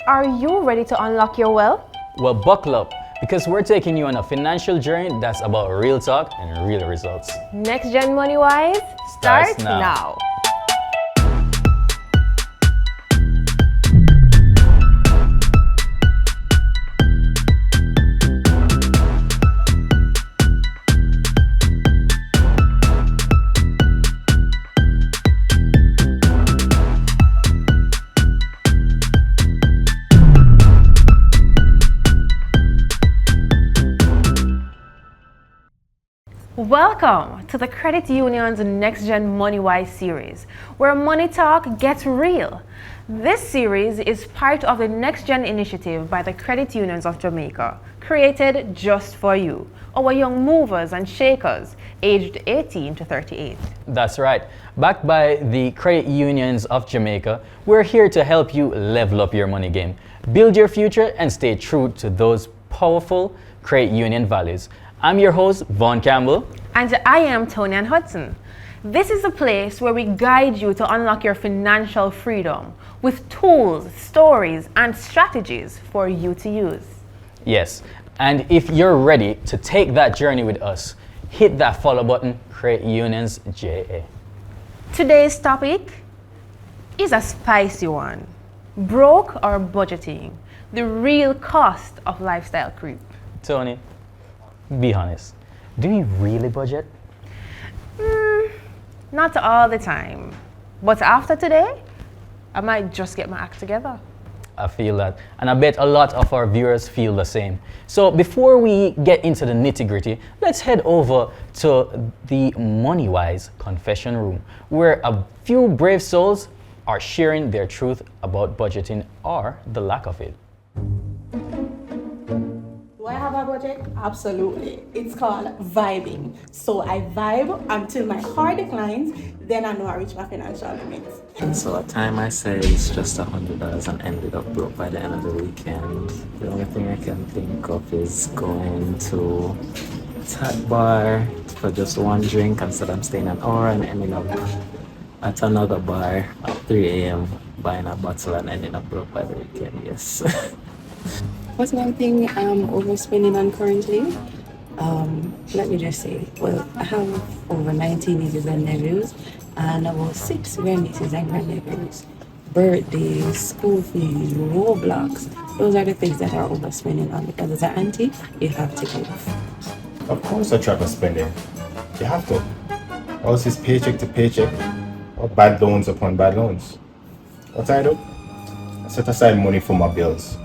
Are you ready to unlock your wealth? Well, buckle up, because we're taking you on a financial journey that's about real talk and real results. Next Gen Money Wise starts now. Welcome to the Credit Union's Next Gen Money Wise series, where money talk gets real. This series is part of the Next Gen initiative by the Credit Unions of Jamaica, created just for you, our young movers and shakers, aged 18 to 38. That's right. Backed by the Credit Unions of Jamaica, we're here to help you level up your money game, build your future, and stay true to those powerful credit union values. I'm your host, Vaughn Campbell. And I am Tony Ann Hudson. This is a place where we guide you to unlock your financial freedom with tools, stories, and strategies for you to use. Yes, and if you're ready to take that journey with us, hit that follow button, Credit Unions JA. Today's topic is a spicy one. Broke or budgeting? The real cost of lifestyle creep. Tony, be honest, do you really budget? Not all the time. But after today, I might just get my act together. I feel that, and I bet a lot of our viewers feel the same. So before we get into the nitty-gritty, let's head over to the Money Wise confession room, where a few brave souls are sharing their truth about budgeting or the lack of it. Do I have a budget? Absolutely. It's called vibing. So I vibe until my heart declines, then I know I reach my financial limits. So at time I said it's just $100 and ended up broke by the end of the weekend. The only thing I can think of is going to a tap bar for just one drink instead I'm staying an hour and ending up at another bar at 3 a.m. buying a bottle and ending up broke by the weekend, yes. What's one thing I'm overspending on currently? Let me just say, well, I have over 19 nieces and nephews and about 6 grandnieces and grandnephews. Birthdays, school fees, Roblox, those are the things that are overspending on because as an auntie, you have to give. Of course I track my spending. You have to. Else it's paycheck to paycheck or bad loans upon bad loans. What I do? I set aside money for my bills.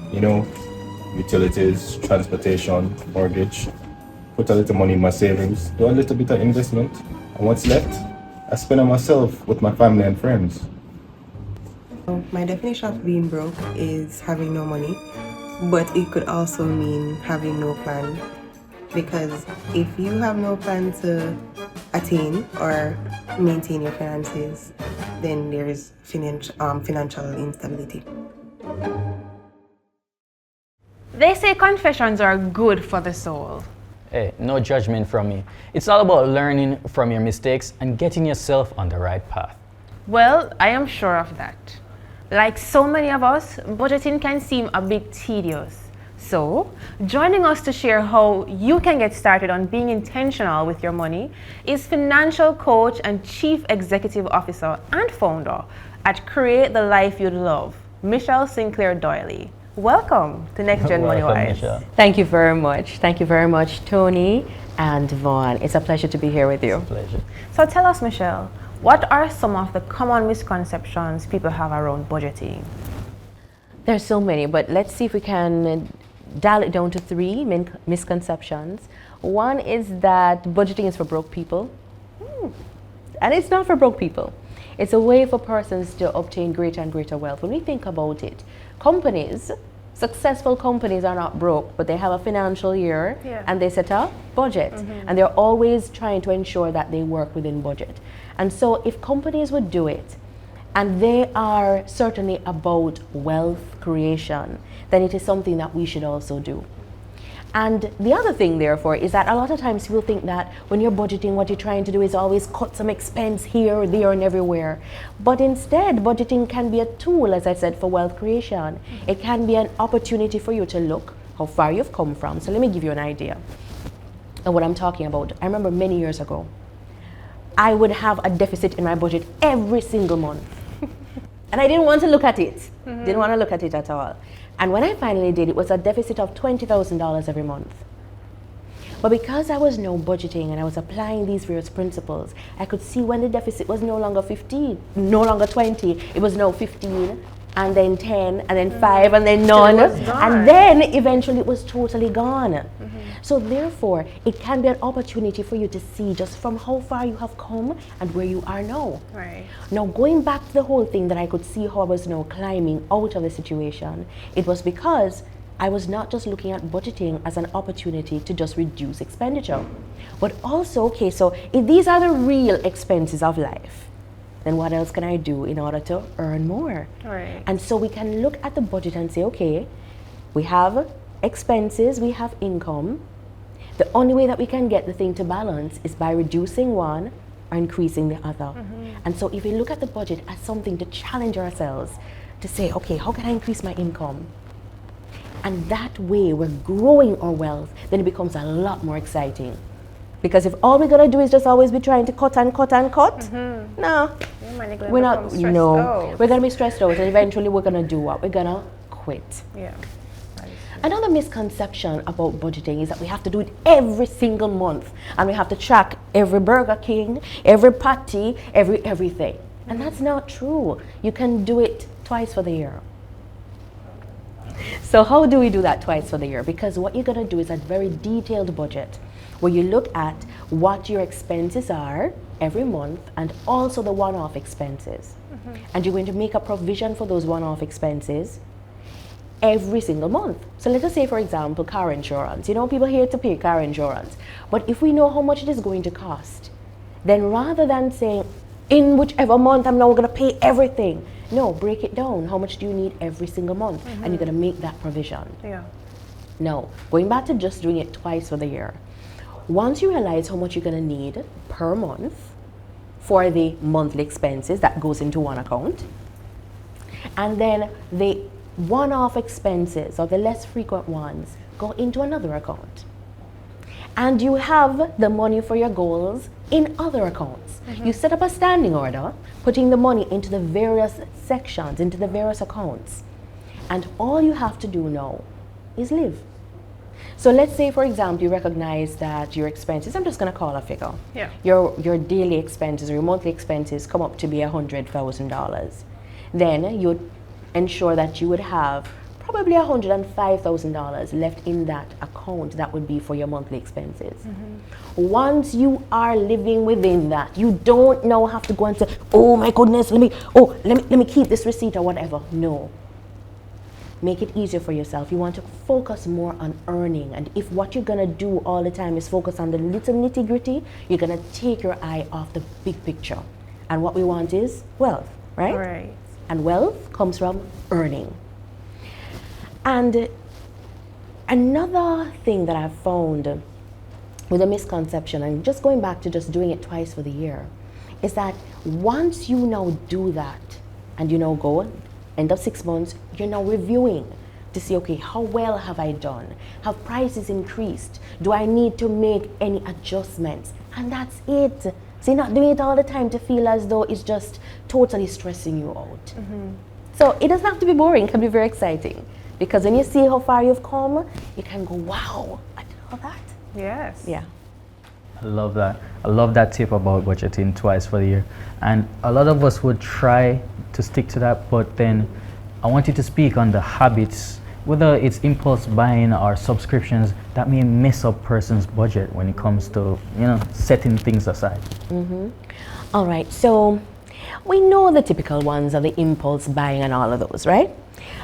Utilities, transportation, mortgage, put a little money in my savings, do a little bit of investment, and what's left, I spend on myself with my family and friends. My definition of being broke is having no money, but it could also mean having no plan. Because if you have no plan to attain or maintain your finances, then there is financial instability. They say confessions are good for the soul. Hey, no judgment from me. It's all about learning from your mistakes and getting yourself on the right path. Well, I am sure of that. Like so many of us, budgeting can seem a bit tedious. So, joining us to share how you can get started on being intentional with your money is financial coach and chief executive officer and founder at Create the Life You'd Love, Michelle Sinclair Doyley. Welcome to Next Gen Money Wise. Thank you very much. Thank you very much, Tony and Vaughn. It's a pleasure to be here with you. It's a pleasure. So tell us, Michelle, what are some of the common misconceptions people have around budgeting? There's so many, but let's see if we can dial it down to 3 misconceptions. One is that budgeting is for broke people. And it's not for broke people. It's a way for persons to obtain greater and greater wealth. When we think about it, successful companies are not broke, but they have a financial year and they set a budget. And they're always trying to ensure that they work within budget. And so if companies would do it, and they are certainly about wealth creation, then it is something that we should also do. And the other thing, therefore, is that a lot of times people think that when you're budgeting, what you're trying to do is always cut some expense here, there, and everywhere. But instead, budgeting can be a tool, as I said, for wealth creation. It can be an opportunity for you to look how far you've come from. So let me give you an idea of what I'm talking about. I remember many years ago, I would have a deficit in my budget every single month. And I didn't want to look at it. Didn't want to look at it at all. And when I finally did, it was a deficit of $20,000 every month. But because I was now budgeting and I was applying these various principles, I could see when the deficit was no longer 15, no longer 20, it was now 15, and then 10, and then 5, and then none. And then eventually it was totally gone. So therefore, it can be an opportunity for you to see just from how far you have come and where you are now. Right. Now, going back to the whole thing that I could see how I was now climbing out of the situation, it was because I was not just looking at budgeting as an opportunity to just reduce expenditure, but also, okay, so if these are the real expenses of life, then what else can I do in order to earn more? Right. And so we can look at the budget and say, okay, we have expenses, we have income. The only way that we can get the thing to balance is by reducing one or increasing the other. And so if we look at the budget as something to challenge ourselves, to say, okay, how can I increase my income? And that way we're growing our wealth, then it becomes a lot more exciting. Because if all we're gonna do is just always be trying to cut and cut and cut, no, we're not, no, we're gonna be stressed out, and eventually we're gonna do what? We're gonna quit. Yeah. Another misconception about budgeting is that we have to do it every single month, and we have to track every Burger King, every patty, everything. And that's not true. You can do it twice for the year. So how do we do that twice for the year? Because what you're gonna do is a very detailed budget where you look at what your expenses are every month and also the one-off expenses. And you're going to make a provision for those one-off expenses every single month. So let us say, for example, car insurance. You know, people here to pay car insurance. But if we know how much it is going to cost, then rather than saying, in whichever month I'm now going to pay everything, no, break it down. How much do you need every single month? And you're going to make that provision. Yeah. No, going back to just doing it twice for the year. Once you realize how much you're going to need per month for the monthly expenses, that goes into one account. And then the one-off expenses, or the less frequent ones, go into another account. And you have the money for your goals in other accounts. You set up a standing order, putting the money into the various sections, into the various accounts. And all you have to do now is live. So let's say, for example, you recognize that your expenses, I'm just going to call a figure. Yeah. Your daily expenses or your monthly expenses come up to be $100,000. Then you would ensure that you would have probably $105,000 left in that account that would be for your monthly expenses. Once you are living within that, you don't now have to go and say, oh my goodness, let me keep this receipt or whatever. No. Make it easier for yourself. You want to focus more on earning. And if what you're gonna do all the time is focus on the little nitty-gritty, you're gonna take your eye off the big picture. And what we want is wealth, right? Right. And wealth comes from earning. And another thing that I've found with a misconception, and just going back to just doing it twice for the year, is that once you now do that, and you now go, end of 6 months, you're now reviewing to see, okay, how well have I done? Have prices increased? Do I need to make any adjustments? And that's it. So you're not doing it all the time to feel as though it's just totally stressing you out. So it doesn't have to be boring, it can be very exciting. Because when you see how far you've come, you can go, wow, I did all that. Yes. Yeah. I love that. I love that tip about budgeting twice for the year. And a lot of us would try to stick to that, but then I want you to speak on the habits, whether it's impulse buying or subscriptions, that may mess up person's budget when it comes to, you know, setting things aside. All right, so we know the typical ones of the impulse buying and all of those, right?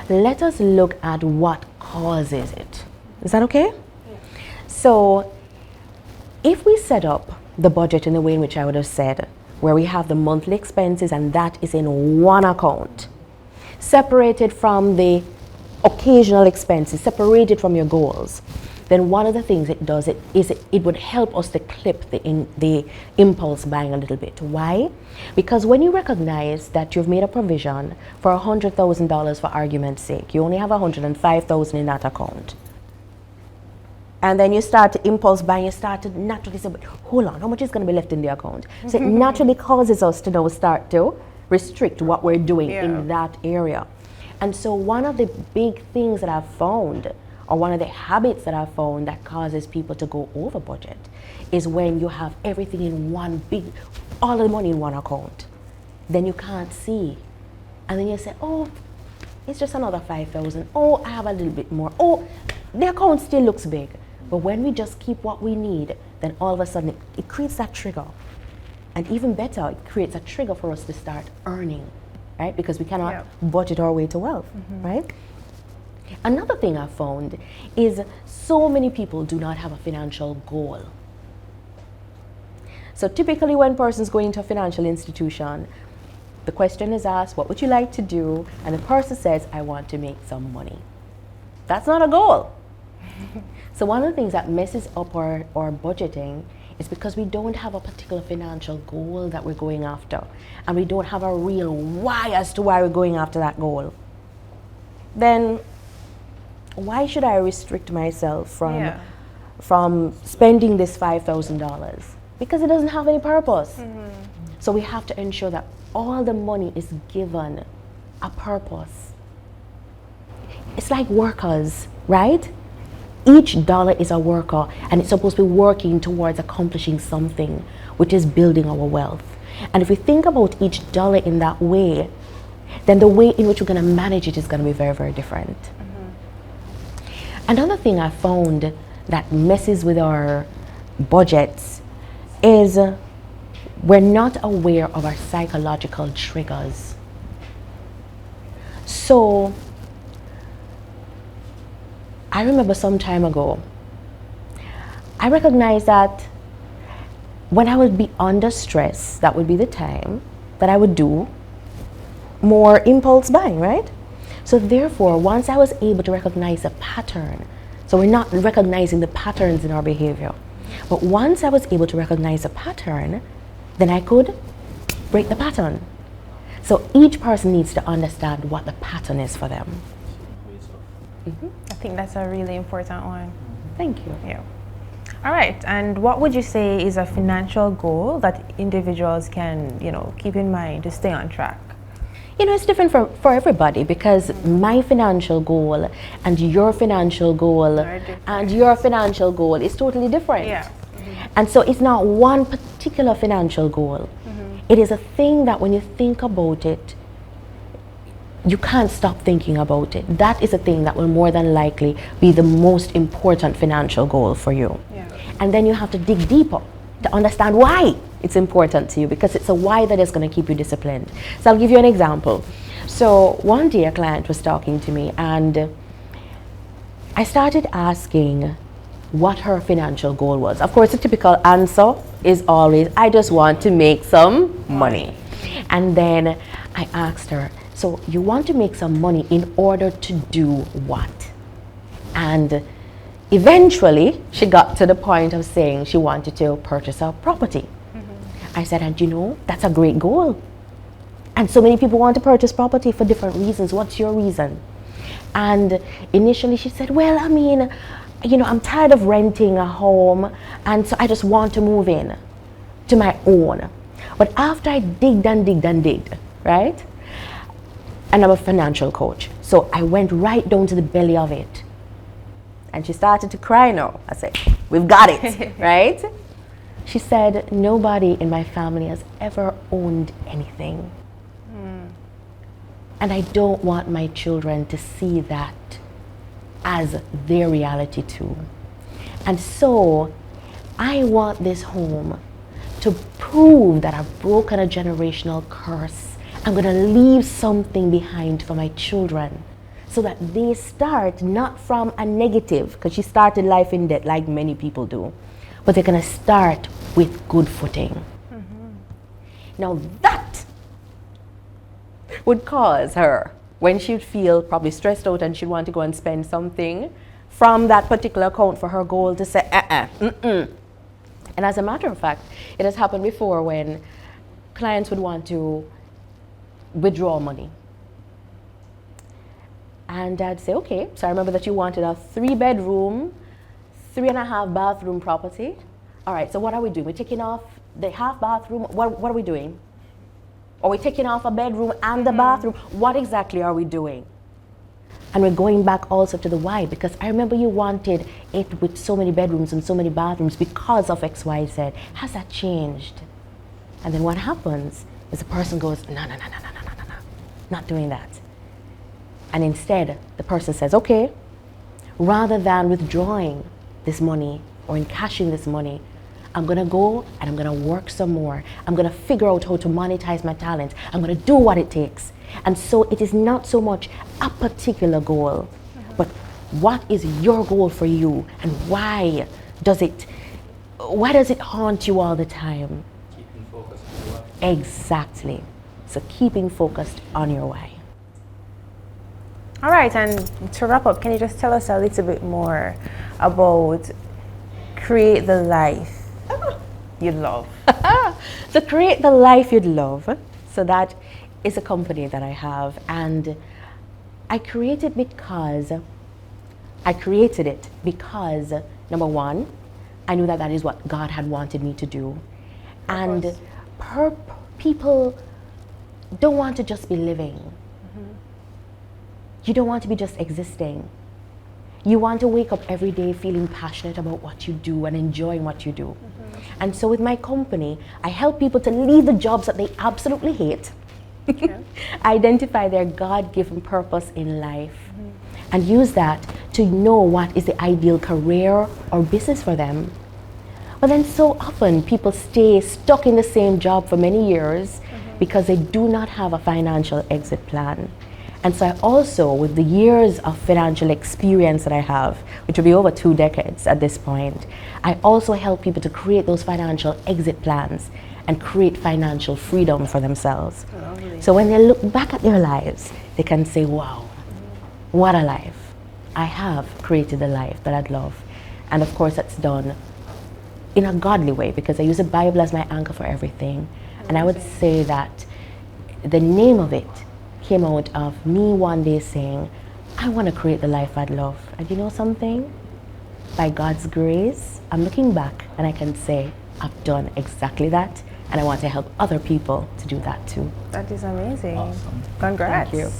Let us look at what causes it. Is that okay? Yeah. So if we set up the budget in the way in which I would have said, where we have the monthly expenses and that is in one account, separated from the occasional expenses, separated from your goals, then one of the things it does it would help us to clip the impulse buying a little bit. Why? Because when you recognize that you've made a provision for $100,000 for argument's sake, you only have $105,000 in that account. And then you start to impulse buying, you start to naturally say, but hold on, how much is going to be left in the account? So it naturally causes us to now start to restrict what we're doing in that area. And so one of the big things that I've found, or one of the habits that I've found that causes people to go over budget, is when you have everything in one big, all of the money in one account. Then you can't see. And then you say, oh, it's just another 5,000. Oh, I have a little bit more. Oh, the account still looks big. But when we just keep what we need, then all of a sudden it creates that trigger. And even better, it creates a trigger for us to start earning, right? Because we cannot budget our way to wealth, right? Another thing I found is so many people do not have a financial goal. So typically when persons go into a financial institution, the question is asked, what would you like to do? And the person says, I want to make some money. That's not a goal. So one of the things that messes up our budgeting is because we don't have a particular financial goal that we're going after, and we don't have a real why as to why we're going after that goal. Then why should I restrict myself from spending this $5,000? Because it doesn't have any purpose. So we have to ensure that all the money is given a purpose. It's like workers, right? Each dollar is a worker, and it's supposed to be working towards accomplishing something, which is building our wealth. And if we think about each dollar in that way, then the way in which we're going to manage it is going to be very, very different. Another thing I found that messes with our budgets is we're not aware of our psychological triggers. So I remember some time ago, I recognized that when I would be under stress, that would be the time that I would do more impulse buying, right? So therefore, once I was able to recognize a pattern, so we're not recognizing the patterns in our behavior, but once I was able to recognize a pattern, then I could break the pattern. So each person needs to understand what the pattern is for them. I think that's a really important one. Thank you. Yeah. All right. And what would you say is a financial goal that individuals can, keep in mind to stay on track? It's different for everybody, because my financial goal and your financial goal and your financial goal is totally different. Yeah. And so it's not one particular financial goal. It is a thing that when you think about it, you can't stop thinking about it. That is a thing that will more than likely be the most important financial goal for you. Yeah. And then you have to dig deeper to understand why it's important to you, because it's a why that is going to keep you disciplined. So I'll give you an example. So one day a client was talking to me, and I started asking what her financial goal was. Of course, the typical answer is always, I just want to make some money. And then I asked her, so you want to make some money in order to do what? And eventually she got to the point of saying she wanted to purchase a property. I said, and that's a great goal. And so many people want to purchase property for different reasons. What's your reason? And initially she said, well, I'm tired of renting a home, and so I just want to move in to my own. But after I digged, right? And I'm a financial coach, so I went right down to the belly of it. And she started to cry now. I said, we've got it, right? She said, nobody in my family has ever owned anything. And I don't want my children to see that as their reality too. And so I want this home to prove that I've broken a generational curse. I'm going to leave something behind for my children, so that they start not from a negative, because she started life in debt like many people do, but they're going to start with good footing. Now that would cause her, when she'd feel probably stressed out and she'd want to go and spend something, from that particular account for her goal to say, mm-mm. And as a matter of fact, it has happened before when clients would want to withdraw money. And I'd say, okay, so I remember that you wanted a 3-bedroom, 3.5 bathroom property. All right, so what are we doing? We're taking off the half bathroom. What are we doing? Are we taking off a bedroom and the bathroom? What exactly are we doing? And we're going back also to the why, because I remember you wanted it with so many bedrooms and so many bathrooms because of X, Y, Z. Has that changed? And then what happens is the person goes, no, not doing that. And instead, the person says, okay, rather than withdrawing this money or encashing this money, I'm gonna go and I'm gonna work some more. I'm gonna figure out how to monetize my talent. I'm gonna do what it takes. And so it is not so much a particular goal, but what is your goal for you and why does it haunt you all the time? Keeping focused on your why. Exactly. So keeping focused on your why. All right, and to wrap up, can you just tell us a little bit more about Create the Life You'd Love? So Create the Life You'd Love. So that is a company that I have, and I created it because number one, I knew that is what God had wanted me to do. And people don't want to just be living. You don't want to be just existing. You want to wake up every day feeling passionate about what you do and enjoying what you do. And so with my company, I help people to leave the jobs that they absolutely hate, identify their God-given purpose in life, and use that to know what is the ideal career or business for them. But then so often people stay stuck in the same job for many years because they do not have a financial exit plan. And so I also, with the years of financial experience that I have, which will be over 2 decades at this point, I also help people to create those financial exit plans and create financial freedom for themselves. Lovely. So when they look back at their lives, they can say, wow, what a life. I have created the life that I'd love. And of course that's done in a godly way, because I use the Bible as my anchor for everything. And I would say that the name of it came out of me one day saying, I want to create the life I'd love. And you know something? By God's grace, I'm looking back and I can say, I've done exactly that, and I want to help other people to do that too. That is amazing. Awesome. Congrats. Thank you.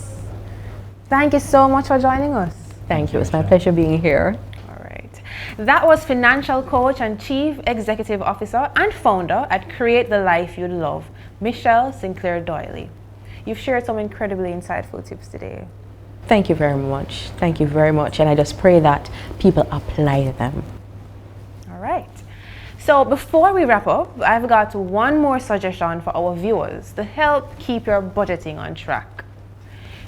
Thank you so much for joining us. Thank you. It's my pleasure being here. All right. That was financial coach and chief executive officer and founder at Create the Life You'd Love, Michelle Sinclair Doyley. You've shared some incredibly insightful tips today. Thank you very much. Thank you very much. And I just pray that people apply them. All right. So before we wrap up, I've got one more suggestion for our viewers to help keep your budgeting on track.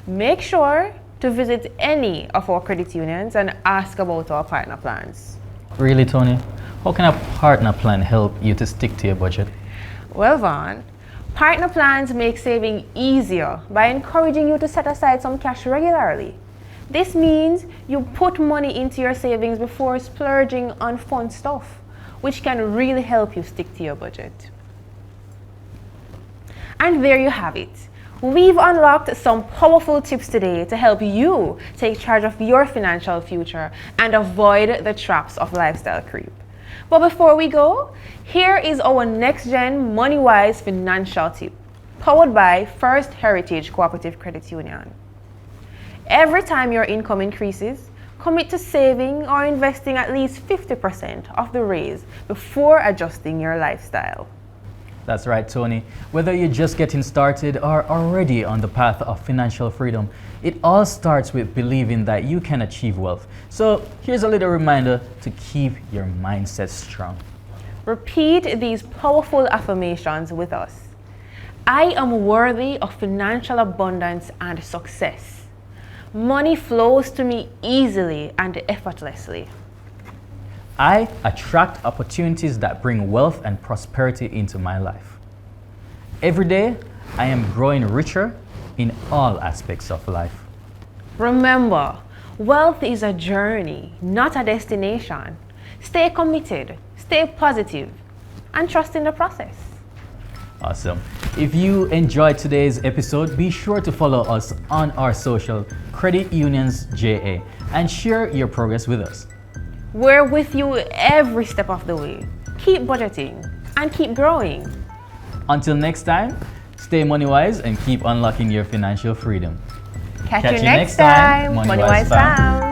Make sure to visit any of our credit unions and ask about our partner plans. Really, Tony? How can a partner plan help you to stick to your budget? Well, Vaughn, partner plans make saving easier by encouraging you to set aside some cash regularly. This means you put money into your savings before splurging on fun stuff, which can really help you stick to your budget. And there you have it. We've unlocked some powerful tips today to help you take charge of your financial future and avoid the traps of lifestyle creep. But before we go, here is our next-gen money-wise financial tip, powered by First Heritage Cooperative Credit Union. Every time your income increases, commit to saving or investing at least 50% of the raise before adjusting your lifestyle. That's right, Tony. Whether you're just getting started or already on the path of financial freedom, it all starts with believing that you can achieve wealth. So here's a little reminder to keep your mindset strong. Repeat these powerful affirmations with us. I am worthy of financial abundance and success. Money flows to me easily and effortlessly. I attract opportunities that bring wealth and prosperity into my life. Every day, I am growing richer in all aspects of life. Remember, Wealth is a journey, not a destination. Stay committed, stay positive, and trust in the process. Awesome. If you enjoyed today's episode, be sure to follow us on our social Credit Unions JA and share your progress with us. We're with you every step of the way. Keep budgeting and keep growing. Until next time, stay money wise and keep unlocking your financial freedom. Catch you next time. Money Wise Fam.